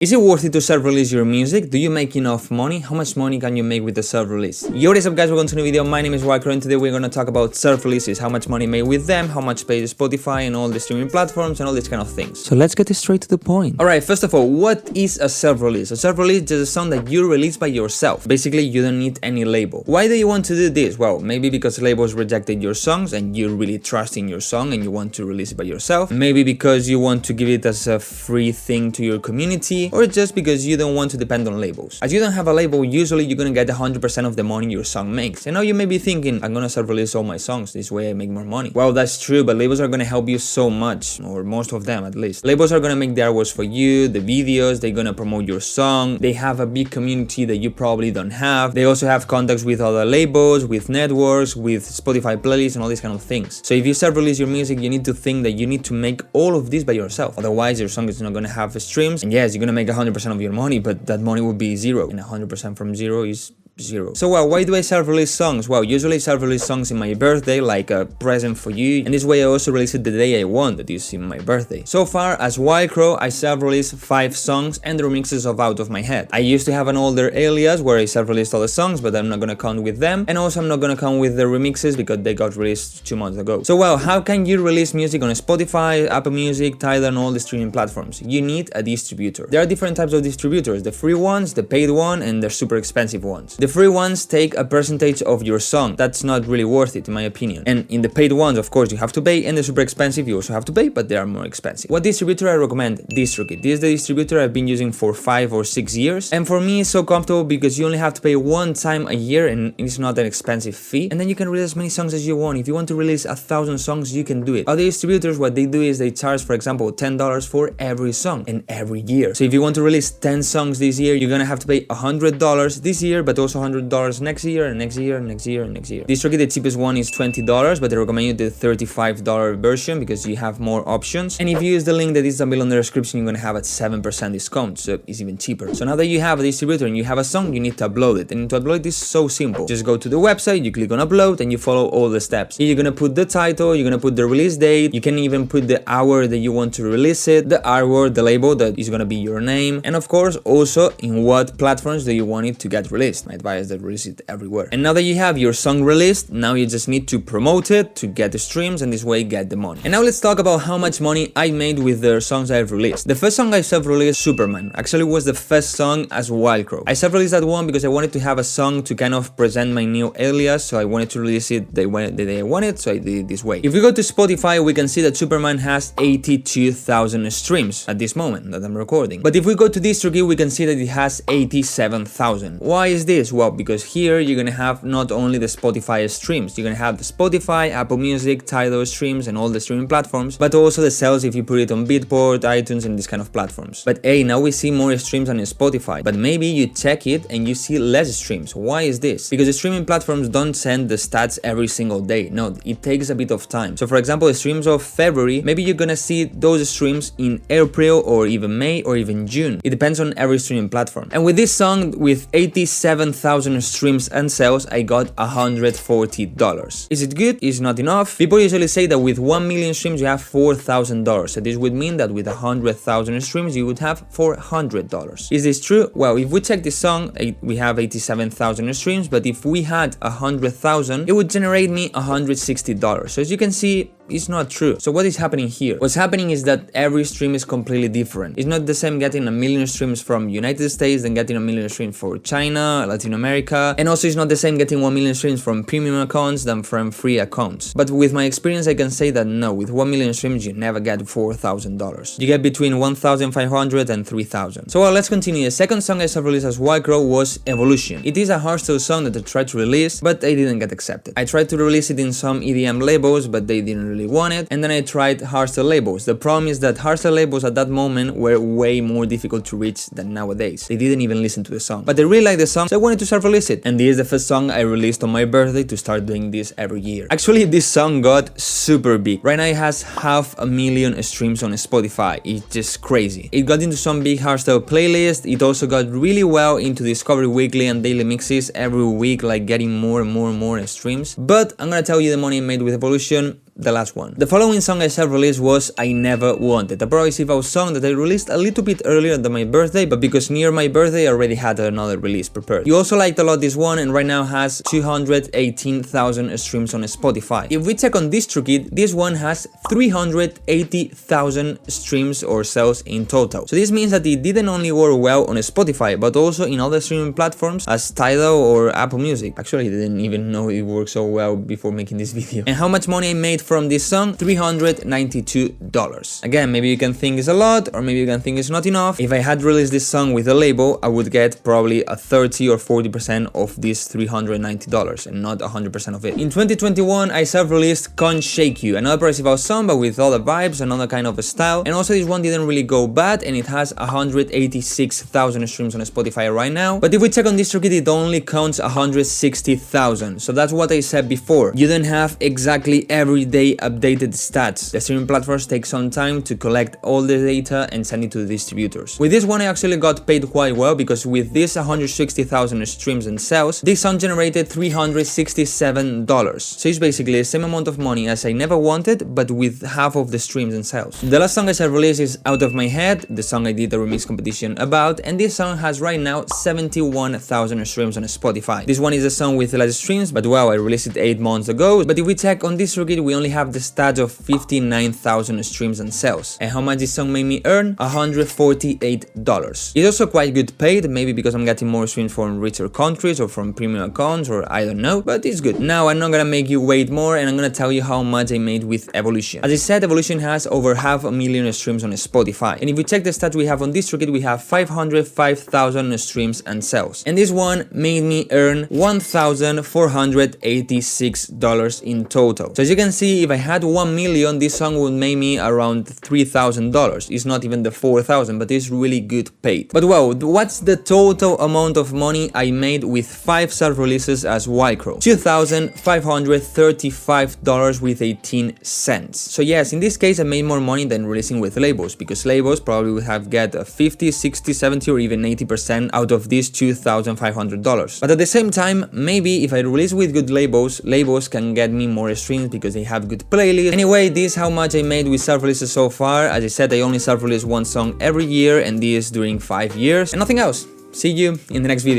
Is it worth it to self-release your music? Do you make enough money? How much money can you make with the self-release? Yo, what is up guys, welcome to a new video. My name is Wildcrow and today we're gonna talk about self-releases, how much money made with them, how much pays Spotify and all the streaming platforms and all these kind of things. So let's get straight to the point. Alright, first of all, what is a self-release? A self-release is a song that you release by yourself. Basically, you don't need any label. Why do you want to do this? Well, maybe because labels rejected your songs and you really trust in your song and you want to release it by yourself. Maybe because you want to give it as a free thing to your community, or just because you don't want to depend on labels. As you don't have a label, usually you're gonna get 100% of the money your song makes. And now you may be thinking, I'm gonna self-release all my songs, this way I make more money. Well, that's true, but labels are gonna help you so much, or most of them at least. Labels are gonna make the artworks for you, the videos, they're gonna promote your song, they have a big community that you probably don't have. They also have contacts with other labels, with networks, with Spotify playlists and all these kind of things. So if you self-release your music, you need to think that you need to make all of this by yourself. Otherwise, your song is not gonna have streams, and yes, you're gonna make 100% of your money, but that money will be zero, and 100% from zero is zero. So well, why do I self-release songs? Well, usually self-release songs in my birthday, like a present for you, and this way I also release it the day I want, that is in my birthday. So far, as Wildcrow, I self-released 5 songs and the remixes of Out of My Head. I used to have an older alias where I self-released all the songs, but I'm not gonna count with them, and also I'm not gonna count with the remixes because they got released 2 months ago. So well, how can you release music on Spotify, Apple Music, Tidal, and all the streaming platforms? You need a distributor. There are different types of distributors, the free ones, the paid one, and the super expensive ones. The free ones take a percentage of your song. That's not really worth it in my opinion. And in the paid ones, of course, you have to pay, and the super expensive you also have to pay, but they are more expensive. What distributor I recommend? DistroKid. This is the distributor I've been using for 5 or 6 years, and for me it's so comfortable because you only have to pay 1 time a year and it's not an expensive fee, and then you can release as many songs as you want. If you want to release 1,000 songs, you can do it. Other distributors, what they do is they charge, for example, $10 for every song and every year. So if you want to release 10 songs this year, you're gonna have to pay $100 this year, but also $100 next year and next year and next year and next year. DistroKid, the cheapest one is $20, but I recommend you the $35 version because you have more options. And if you use the link that is down below in the description, you're gonna have a 7% discount, so it's even cheaper. So now that you have a distributor and you have a song, you need to upload it. And to upload it is so simple. Just go to the website, you click on upload, and you follow all the steps. Here you're gonna put the title, you're gonna put the release date, you can even put the hour that you want to release it, the artwork, the label that is gonna be your name, and of course also in what platforms do you want it to get released. My advice is that release it everywhere. And now that you have your song released, now you just need to promote it to get the streams and this way get the money. And now let's talk about how much money I made with the songs I've released. The first song I self-released, Superman, actually was the first song as Wildcrow. I self-released that one because I wanted to have a song to kind of present my new alias, so I wanted to release it the day I wanted, so I did it this way. If we go to Spotify, we can see that Superman has 82,000 streams at this moment that I'm recording. But if we go to DistroKid, we can see that it has 87,000. Why is this? Well, because here you're gonna have not only the Spotify streams, you're gonna have the Spotify, Apple Music, Tidal streams and all the streaming platforms, but also the sales if you put it on Beatport, iTunes and these kind of platforms. But hey, now we see more streams on Spotify, but maybe you check it and you see less streams. Why is this? Because the streaming platforms don't send the stats every single day. No, it takes a bit of time. So for example, the streams of February, maybe you're gonna see those streams in April or even May or even June. It depends on every streaming platform. And with this song, with 87,000 streams and sales, I got $140. Is it good? Is not enough? People usually say that with 1 million streams you have $4,000. So this would mean that with 100,000 streams you would have $400. Is this true? Well, if we check this song, we have 87,000 streams, but if we had 100,000, it would generate me $160. So as you can see, it's not true. So what is happening here? What's happening is that every stream is completely different. It's not the same getting 1 million streams from United States than getting 1 million streams for China, Latin America, and also it's not the same getting 1 million streams from premium accounts than from free accounts. But with my experience, I can say that no, with 1 million streams, you never get $4,000. You get between 1,500 and 3,000. So well, let's continue. The second song I self-released as Wildcrow was Evolution. It is a hardstyle song that I tried to release, but I didn't get accepted. I tried to release it in some EDM labels, but they didn't really want it, and then I tried hardstyle labels. The problem is that hardstyle labels at that moment were way more difficult to reach than nowadays. They didn't even listen to the song, but they really liked the song, so I wanted to self-release it. And this is the first song I released on my birthday to start doing this every year. Actually, this song got super big. Right now it has 500,000 streams on Spotify. It's just crazy. It got into some big hardstyle playlists. It also got really well into Discovery Weekly and daily mixes every week, like getting more and more streams. But I'm gonna tell you the money I made with Evolution. the last one. The following song I self-released was I Never Wanted, a progressive house song that I released a little bit earlier than my birthday, but because near my birthday I already had another release prepared. You also liked a lot this one, and right now has 218,000 streams on Spotify. If we check on DistroKid, this one has 380,000 streams or sales in total. So this means that it didn't only work well on Spotify, but also in other streaming platforms as Tidal or Apple Music. Actually, I didn't even know it worked so well before making this video. And how much money I made from this song? $392. Again, maybe you can think it's a lot, or maybe you can think it's not enough. If I had released this song with a label, I would get probably a 30 or 40% of this $390 and not 100% of it. In 2021, I self-released Can't Shake You, another progressive house song but with other vibes, another kind of a style, and also this one didn't really go bad, and it has 186,000 streams on Spotify right now. But if we check on DistroKid, it only counts 160,000. So that's what I said before. You don't have exactly everyday updated stats. The streaming platforms take some time to collect all the data and send it to the distributors. With this one, I actually got paid quite well, because with this 160,000 streams and sales, this song generated $367. So it's basically the same amount of money as I Never Wanted, but with half of the streams and sales. The last song I self-released is Out of My Head, the song I did a remix competition about, and this song has right now 71,000 streams on Spotify. This one is a song with less streams, but wow, I released it 8 months ago. But if we check on DistroKid, we only have the stats of 59,000 streams and sales. And how much this song made me earn? $148. It's also quite good paid, maybe because I'm getting more streams from richer countries or from premium accounts, or I don't know, but it's good. Now I'm not gonna make you wait more, and I'm gonna tell you how much I made with Evolution. As I said, Evolution has over 500,000 streams on Spotify, and if we check the stats we have on DistroKid, we have 505,000 streams and sales, and this one made me earn $1,486 in total. So as you can see, if I had 1 million, this song would make me around $3,000. It's not even the 4,000, but it's really good paid. But wow, what's the total amount of money I made with 5 self-releases as Wildcrow? $2,535 with 18 cents. So yes, in this case I made more money than releasing with labels, because labels probably would have get a 50, 60, 70 or even 80% out of these $2,500. But at the same time, maybe if I release with good labels, labels can get me more streams because they have good playlists. Anyway, this is how much I made with self-releases so far. As I said, I only self-release one song every year, and this during 5 years and nothing else. See you in the next video.